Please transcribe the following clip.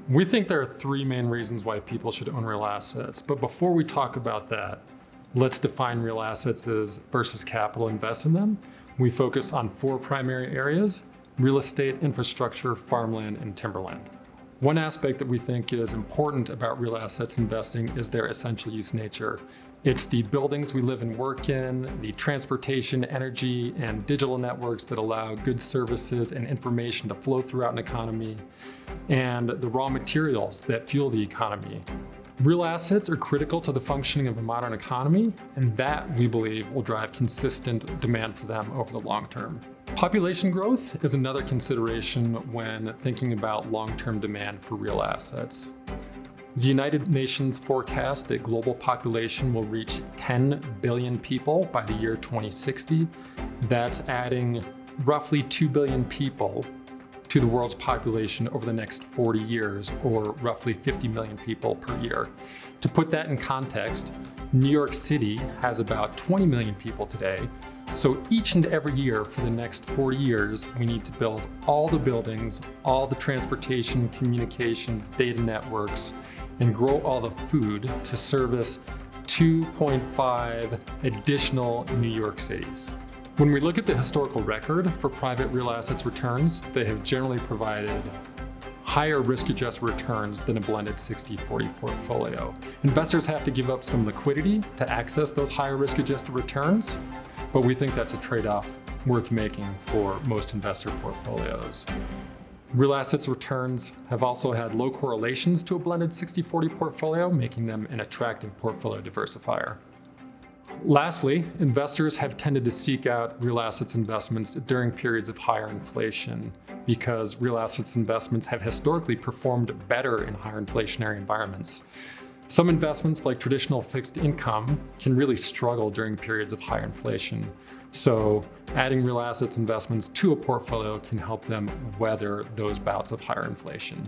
We think there are three main reasons why people should own real assets. But before we talk about that, let's define real assets as versus capital invest in them. We focus on four primary areas: real estate, infrastructure, farmland, and timberland. One aspect that we think is important about real assets investing is their essential use nature. It's the buildings we live and work in, the transportation, energy, and digital networks that allow goods, services, and information to flow throughout an economy, and the raw materials that fuel the economy. Real assets are critical to the functioning of a modern economy, and that, we believe, will drive consistent demand for them over the long term. Population growth is another consideration when thinking about long-term demand for real assets. The United Nations forecast that global population will reach 10 billion people by the year 2060. That's adding roughly 2 billion people to the world's population over the next 40 years, or roughly 50 million people per year. To put that in context, New York City has about 20 million people today. So each and every year for the next 40 years, we need to build all the buildings, all the transportation, communications, data networks, and grow all the food to service 2.5 additional New York cities. When we look at the historical record for private real assets returns, they have generally provided higher risk-adjusted returns than a blended 60-40 portfolio. Investors have to give up some liquidity to access those higher risk-adjusted returns, but we think that's a trade-off worth making for most investor portfolios. Real assets returns have also had low correlations to a blended 60-40 portfolio, making them an attractive portfolio diversifier. Lastly, investors have tended to seek out real assets investments during periods of higher inflation because real assets investments have historically performed better in higher inflationary environments. Some investments, like traditional fixed income, can really struggle during periods of higher inflation. So adding real assets investments to a portfolio can help them weather those bouts of higher inflation.